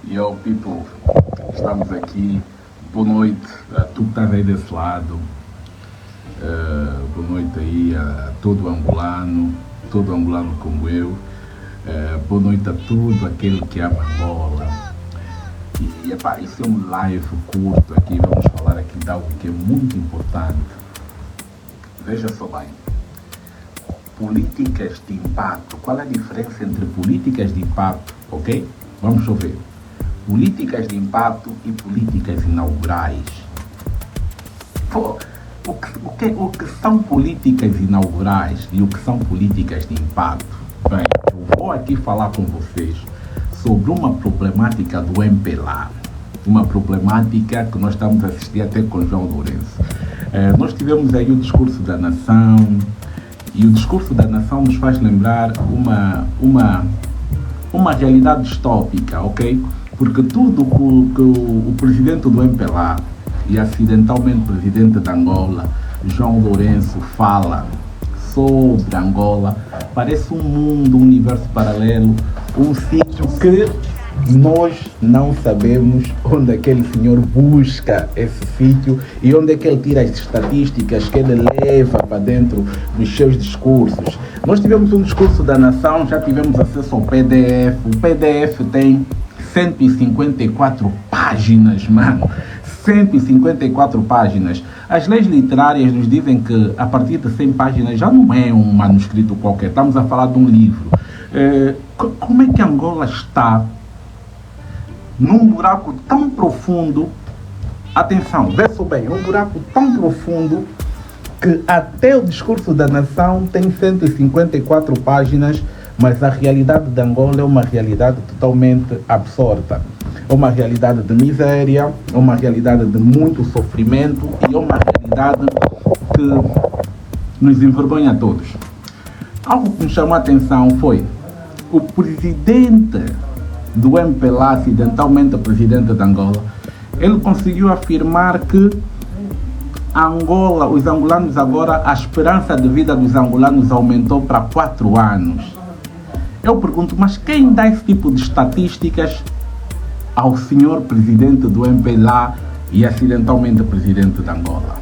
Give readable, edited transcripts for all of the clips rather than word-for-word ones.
Yo, people, estamos aqui. Boa noite a tu que estás aí desse lado. Boa noite aí a todo angolano como eu. Boa noite a todo aquele que ama Angola. E epá, isso é um live curto aqui. Vamos falar aqui de algo que é muito importante. Veja só bem. Políticas de impacto. Qual é a diferença entre políticas de impacto, ok? Vamos só ver. Políticas de impacto e políticas inaugurais. O que são políticas inaugurais e o que são políticas de impacto? Bem, eu vou aqui falar com vocês sobre uma problemática do MPLA. Uma problemática que nós estamos a assistir até com João Lourenço. Nós tivemos aí o discurso da nação, e o discurso da nação nos faz lembrar uma realidade distópica, ok? Porque tudo que o presidente do MPLA e acidentalmente presidente de Angola, João Lourenço, fala sobre Angola, parece um mundo, um universo paralelo, um sítio que nós não sabemos onde aquele senhor busca esse sítio e onde é que ele tira as estatísticas que ele leva para dentro dos seus discursos. Nós tivemos um discurso da nação, já tivemos acesso ao PDF. O PDF tem 154 páginas, mano. 154 páginas. As leis literárias nos dizem que a partir de 100 páginas já não é um manuscrito qualquer. Estamos a falar de um livro. Como é que Angola está num buraco tão profundo? Atenção, vê só bem, um buraco tão profundo que até o discurso da nação tem 154 páginas, mas a realidade de Angola é uma realidade totalmente absorta. É uma realidade de miséria, é uma realidade de muito sofrimento e é uma realidade que nos envergonha a todos. Algo que me chamou a atenção foi o presidente do MPLA, acidentalmente presidente de Angola, ele conseguiu afirmar que Angola, os angolanos agora, a esperança de vida dos angolanos aumentou para 4 anos. Eu pergunto, mas quem dá esse tipo de estatísticas ao senhor presidente do MPLA e acidentalmente presidente de Angola?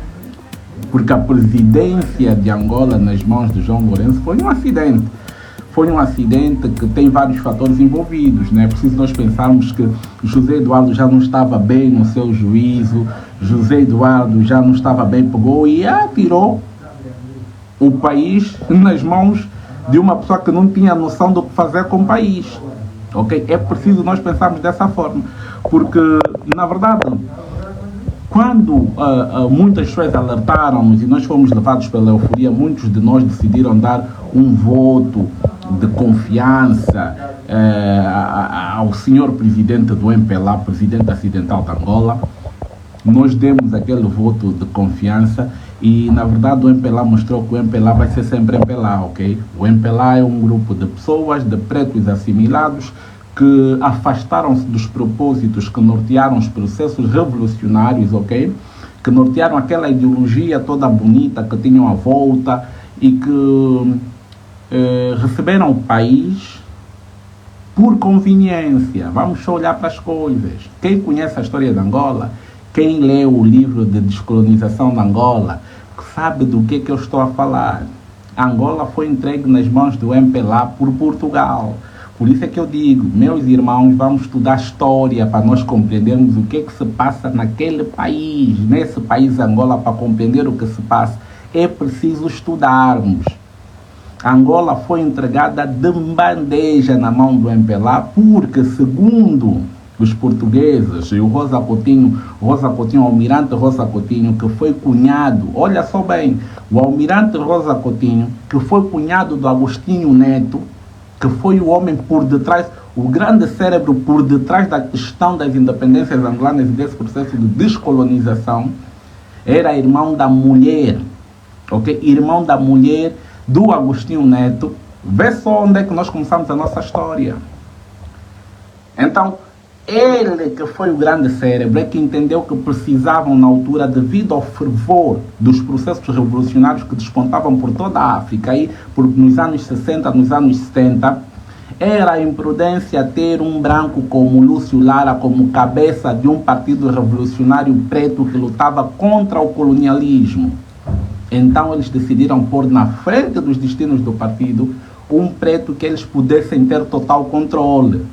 Porque a presidência de Angola nas mãos de João Lourenço foi um acidente. Foi um acidente que tem vários fatores envolvidos, né? É preciso nós pensarmos que José Eduardo já não estava bem no seu juízo, José Eduardo já não estava bem, pegou e atirou o país nas mãos de uma pessoa que não tinha noção do que fazer com o país, ok? É preciso nós pensarmos dessa forma, porque, na verdade, quando muitas pessoas alertaram-nos e nós fomos levados pela euforia, muitos de nós decidiram dar um voto de confiança ao senhor presidente do MPLA, presidente acidental de Angola. Nós demos aquele voto de confiança e, na verdade, o MPLA mostrou que o MPLA vai ser sempre MPLA, ok? O MPLA é um grupo de pessoas, de pretos assimilados, que afastaram-se dos propósitos que nortearam os processos revolucionários, ok? Que nortearam aquela ideologia toda bonita que tinham à volta e que receberam o país por conveniência. Vamos só olhar para as coisas. Quem conhece a história de Angola, quem lê o livro de descolonização de Angola, sabe do que eu estou a falar. Angola foi entregue nas mãos do MPLA por Portugal. Por isso é que eu digo, meus irmãos, vamos estudar história para nós compreendermos o que se passa naquele país, nesse país Angola. Para compreender o que se passa, é preciso estudarmos. Angola foi entregada de bandeja na mão do MPLA porque, segundo os portugueses, e o almirante Rosa Coutinho, que foi cunhado, olha só bem, o almirante Rosa Coutinho, que foi cunhado do Agostinho Neto, que foi o homem por detrás, o grande cérebro por detrás da questão das independências angolanas e desse processo de descolonização, era irmão da mulher, ok? Irmão da mulher do Agostinho Neto. Vê só onde é que nós começamos a nossa história. Então, ele que foi o grande cérebro, é que entendeu que precisavam na altura, devido ao fervor dos processos revolucionários que despontavam por toda a África, aí, nos anos 60, nos anos 70, era a imprudência ter um branco como Lúcio Lara como cabeça de um partido revolucionário preto que lutava contra o colonialismo. Então eles decidiram pôr na frente dos destinos do partido um preto que eles pudessem ter total controle.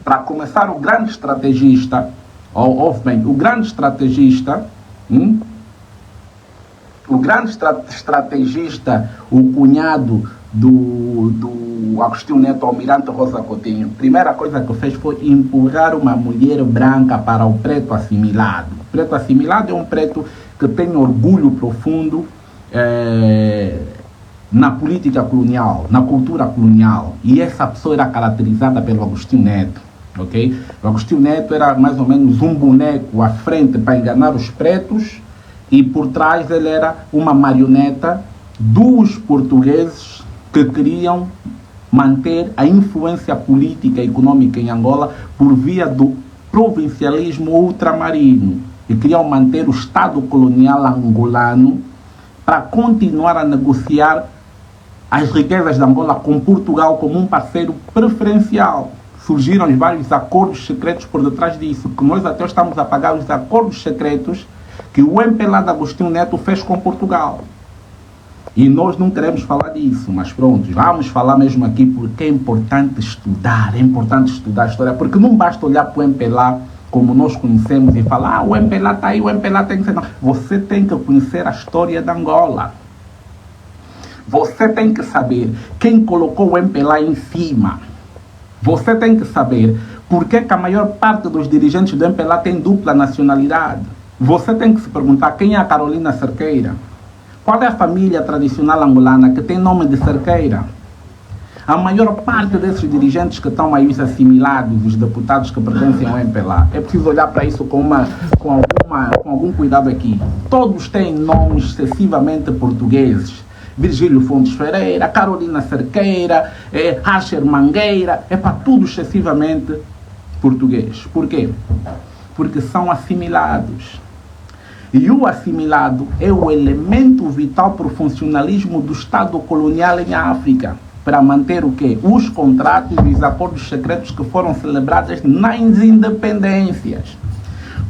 Para começar, o grande estrategista, o cunhado do Agostinho Neto, Almirante Rosa Coutinho, a primeira coisa que fez foi empurrar uma mulher branca para o preto assimilado. O preto assimilado é um preto que tem orgulho profundo na política colonial, na cultura colonial. E essa pessoa era caracterizada pelo Agostinho Neto. Okay? O Agostinho Neto era mais ou menos um boneco à frente para enganar os pretos e por trás ele era uma marioneta dos portugueses que queriam manter a influência política e econômica em Angola por via do provincialismo ultramarino e queriam manter o Estado colonial angolano para continuar a negociar as riquezas de Angola com Portugal como um parceiro preferencial. Surgiram vários acordos secretos por detrás disso, que nós até estamos a pagar os acordos secretos que o MPLA de Agostinho Neto fez com Portugal. E nós não queremos falar disso, mas pronto, vamos falar mesmo aqui porque é importante estudar a história, porque não basta olhar para o MPLA como nós conhecemos e falar, o MPLA está aí, o MPLA tem que ser... Não. Você tem que conhecer a história de Angola. Você tem que saber quem colocou o MPLA em cima. Você tem que saber por que a maior parte dos dirigentes do MPLA tem dupla nacionalidade. Você tem que se perguntar quem é a Carolina Cerqueira. Qual é a família tradicional angolana que tem nome de Cerqueira? A maior parte desses dirigentes que estão aí assimilados, os deputados que pertencem ao MPLA, é preciso olhar para isso com algum cuidado aqui. Todos têm nomes excessivamente portugueses. Virgílio Fontes Ferreira, Carolina Cerqueira, Racher Mangueira, é para tudo excessivamente português. Por quê? Porque são assimilados. E o assimilado é o elemento vital para o funcionalismo do Estado colonial em África, para manter o quê? Os contratos e os acordos secretos que foram celebrados nas independências.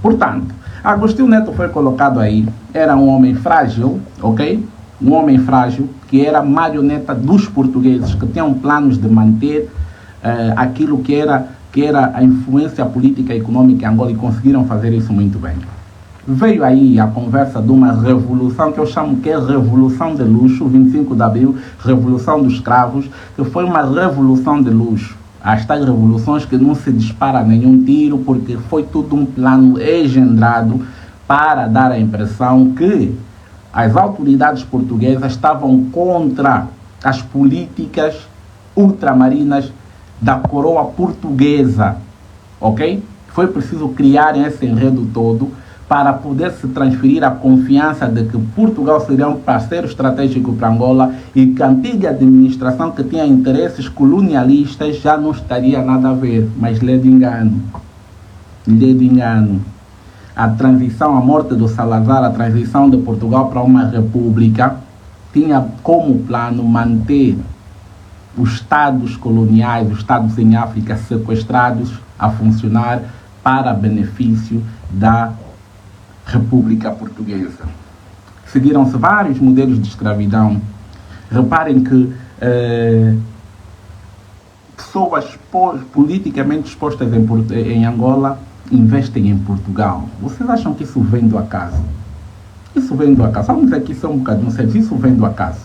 Portanto, Agostinho Neto foi colocado aí, era um homem frágil, ok? Um homem frágil que era marioneta dos portugueses, que tinham planos de manter aquilo que era a influência política e econômica em Angola e conseguiram fazer isso muito bem. Veio aí a conversa de uma revolução que eu chamo que é Revolução de Luxo, 25 de Abril, Revolução dos Escravos, que foi uma revolução de luxo. As tais revoluções que não se dispara nenhum tiro, porque foi tudo um plano engendrado para dar a impressão que as autoridades portuguesas estavam contra as políticas ultramarinas da coroa portuguesa, ok? Foi preciso criar esse enredo todo para poder se transferir a confiança de que Portugal seria um parceiro estratégico para Angola e que a antiga administração que tinha interesses colonialistas já não estaria nada a ver, mas lê de engano. A transição, a morte do Salazar, a transição de Portugal para uma república, tinha como plano manter os estados coloniais, os estados em África sequestrados a funcionar para benefício da República Portuguesa. Seguiram-se vários modelos de escravidão. Reparem que pessoas politicamente expostas em Angola investem em Portugal. Vocês acham que isso vem do acaso? Isso vem do acaso. Vamos dizer que isso é um bocadinho sério. Isso vem do acaso.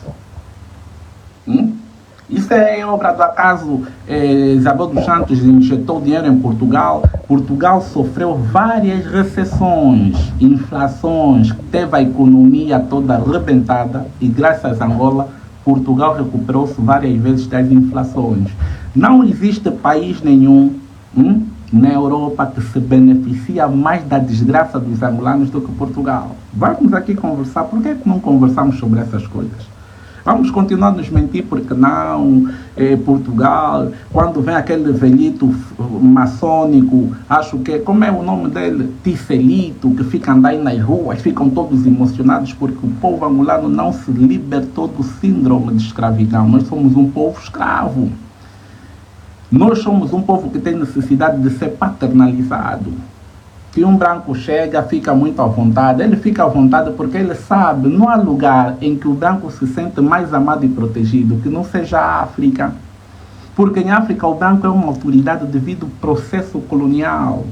Isso é obra do acaso. Isabel dos Santos injetou dinheiro em Portugal. Portugal sofreu várias recessões, inflações, teve a economia toda arrebentada e graças a Angola, Portugal recuperou-se várias vezes das inflações. Não existe país nenhum na Europa que se beneficia mais da desgraça dos angolanos do que Portugal. Vamos aqui conversar. Por que não conversamos sobre essas coisas? Vamos continuar a nos mentir porque não, Portugal, quando vem aquele velhito maçônico, acho que, como é o nome dele? Ticelito, que fica andando aí nas ruas, ficam todos emocionados porque o povo angolano não se libertou do síndrome de escravidão. Nós somos um povo escravo. Nós somos um povo que tem necessidade de ser paternalizado. Que um branco chega, fica muito à vontade. Ele fica à vontade porque ele sabe, não há lugar em que o branco se sente mais amado e protegido que não seja a África. Porque em África o branco é uma autoridade devido ao processo colonial.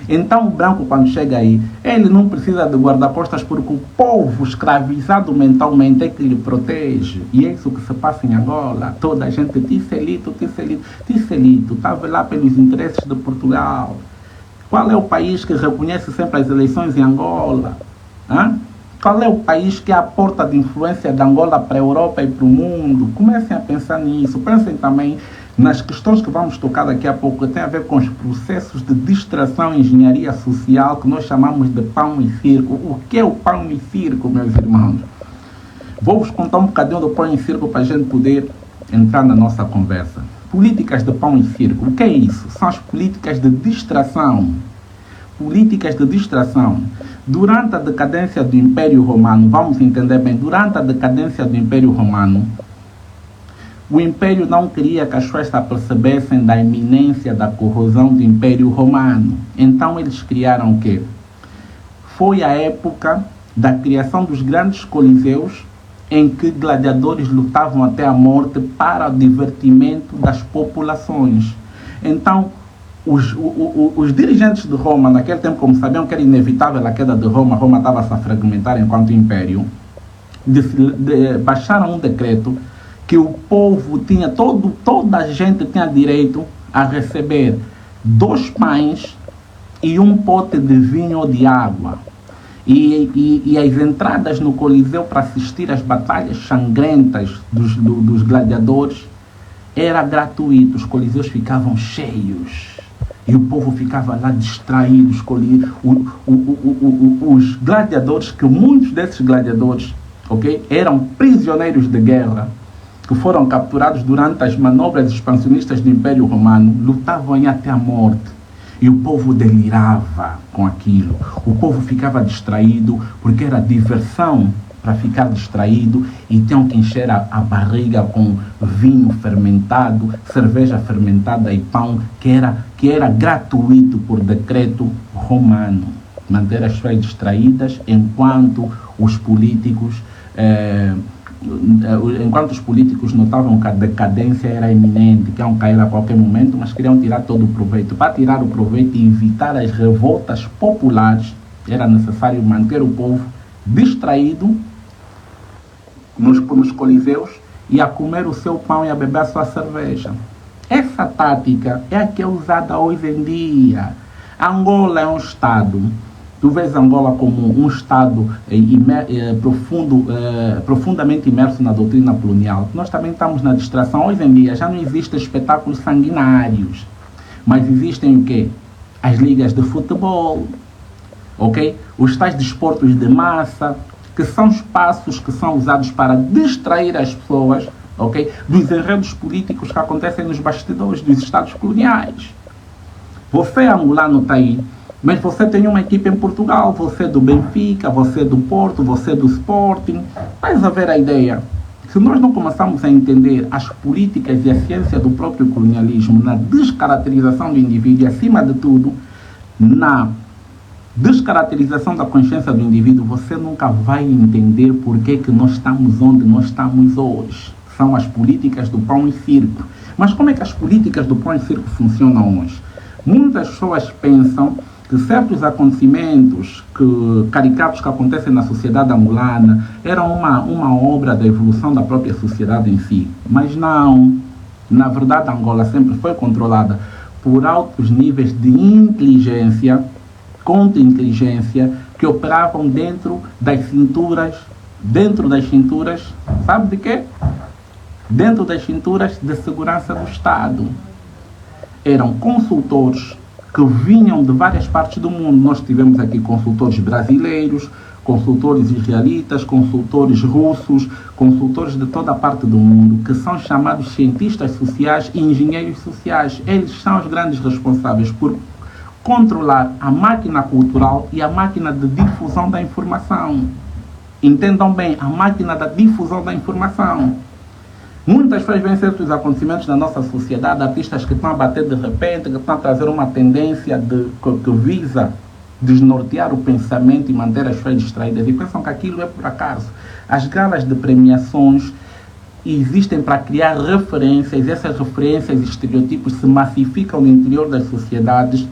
Então o branco, quando chega aí, ele não precisa de guarda-costas porque o povo escravizado mentalmente é que lhe protege. E é isso que se passa em Angola. Toda a gente, Ticelito, estava lá pelos interesses de Portugal. Qual é o país que reconhece sempre as eleições em Angola? Hã? Qual é o país que é a porta de influência de Angola para a Europa e para o mundo? Comecem a pensar nisso. Pensem também nas questões que vamos tocar daqui a pouco, que tem a ver com os processos de distração e engenharia social, que nós chamamos de pão e circo. O que é o pão e circo, meus irmãos? Vou-vos contar um bocadinho do pão e circo para a gente poder entrar na nossa conversa. Políticas de pão e circo, o que é isso? São as políticas de distração. Políticas de distração. Durante a decadência do Império Romano, vamos entender bem, durante a decadência do Império Romano, o Império não queria que as pessoas se apercebessem da iminência da corrosão do Império Romano. Então eles criaram o quê? Foi a época da criação dos grandes coliseus, em que gladiadores lutavam até a morte para o divertimento das populações. Então, os dirigentes de Roma, naquele tempo, como sabiam que era inevitável a queda de Roma, Roma estava a se fragmentar enquanto império, baixaram um decreto que o povo tinha, toda a gente tinha direito a receber 2 pães e um pote de vinho ou de água. E as entradas no Coliseu para assistir às batalhas sangrentas dos gladiadores era gratuito. Os coliseus ficavam cheios e o povo ficava lá distraído. Os gladiadores, que muitos desses gladiadores, okay, eram prisioneiros de guerra, que foram capturados durante as manobras expansionistas do Império Romano, lutavam aí até a morte. E o povo delirava com aquilo. O povo ficava distraído, porque era diversão para ficar distraído, e tinham que encher a barriga com vinho fermentado, cerveja fermentada e pão, que era gratuito por decreto romano. Manter as pessoas distraídas enquanto os políticos notavam que a decadência era iminente, que iam cair a qualquer momento, mas queriam tirar todo o proveito. Para tirar o proveito e evitar as revoltas populares, era necessário manter o povo distraído nos coliseus e a comer o seu pão e a beber a sua cerveja. Essa tática é a que é usada hoje em dia. Angola é um Estado. Tu vês Angola como um Estado profundamente imerso na doutrina colonial. Nós também estamos na distração. Hoje em dia já não existem espetáculos sanguinários, mas existem o quê? As ligas de futebol, ok? Os tais desportos de massa, que são espaços que são usados para distrair as pessoas, ok? Dos enredos políticos que acontecem nos bastidores dos Estados coloniais. Você, angolano, está aí, mas você tem uma equipe em Portugal, você é do Benfica, você é do Porto, você é do Sporting. Vais a ver a ideia. Se nós não começarmos a entender as políticas e a ciência do próprio colonialismo na descaracterização do indivíduo e, acima de tudo, na descaracterização da consciência do indivíduo, você nunca vai entender por que nós estamos onde nós estamos hoje. São as políticas do pão e circo. Mas como é que as políticas do pão e circo funcionam hoje? Muitas pessoas pensam que certos acontecimentos caricatos que acontecem na sociedade angolana eram uma obra da evolução da própria sociedade em si. Mas não. Na verdade, Angola sempre foi controlada por altos níveis de inteligência, contra-inteligência, que operavam dentro das cinturas, sabe de quê? Dentro das cinturas de segurança do Estado. Eram consultores que vinham de várias partes do mundo. Nós tivemos aqui consultores brasileiros, consultores israelitas, consultores russos, consultores de toda a parte do mundo, que são chamados cientistas sociais e engenheiros sociais. Eles são os grandes responsáveis por controlar a máquina cultural e a máquina de difusão da informação. Entendam bem, a máquina da difusão da informação. Muitas vezes vêm certos acontecimentos na nossa sociedade, artistas que estão a bater de repente, que estão a trazer uma tendência que visa desnortear o pensamento e manter as pessoas distraídas e pensam que aquilo é por acaso. As galas de premiações existem para criar referências, essas referências e estereotipos se massificam no interior das sociedades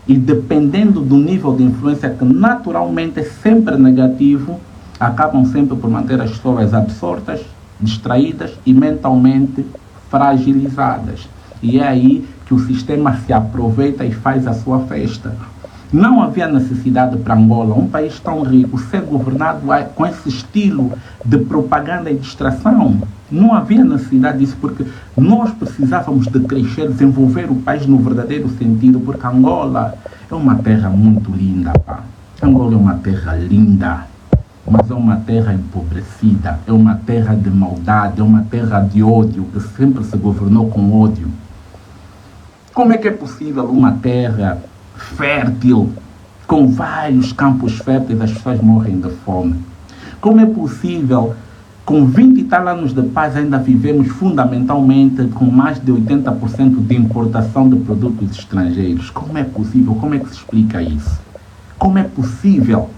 e dependendo do nível de influência que naturalmente é sempre negativo, acabam sempre por manter as pessoas absortas, distraídas e mentalmente fragilizadas. E é aí que o sistema se aproveita e faz a sua festa. Não havia necessidade para Angola, um país tão rico, ser governado com esse estilo de propaganda e distração. Não havia necessidade disso, porque nós precisávamos de crescer, desenvolver o país no verdadeiro sentido, porque Angola é uma terra muito linda, pá. Angola é uma terra linda, mas é uma terra empobrecida, é uma terra de maldade, é uma terra de ódio, que sempre se governou com ódio. Como é que é possível uma terra fértil, com vários campos férteis, as pessoas morrem de fome? Como é possível, com 20 e tal anos de paz, ainda vivemos fundamentalmente com mais de 80% de importação de produtos estrangeiros? Como é possível? Como é que se explica isso? Como é possível?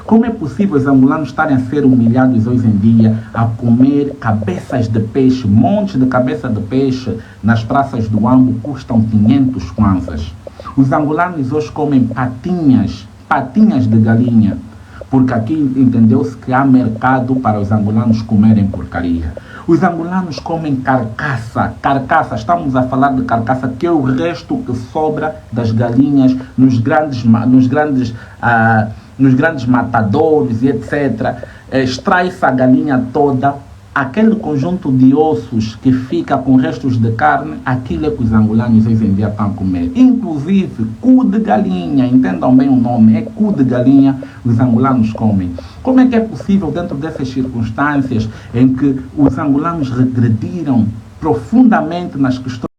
Como é possível os angolanos estarem a ser humilhados hoje em dia a comer cabeças de peixe, montes de cabeça de peixe nas praças do Ambo custam 500 kwanzas? Os angolanos hoje comem patinhas de galinha, porque aqui entendeu-se que há mercado para os angolanos comerem porcaria. Os angolanos comem carcaça, estamos a falar de carcaça, que é o resto que sobra das galinhas nos grandes matadouros e etc. Extrai-se a galinha toda, aquele conjunto de ossos que fica com restos de carne, aquilo é que os angolanos hoje em dia estão a comer. Inclusive, cu de galinha, entendam bem o nome, é cu de galinha, os angolanos comem. Como é que é possível, dentro dessas circunstâncias em que os angolanos regrediram profundamente nas questões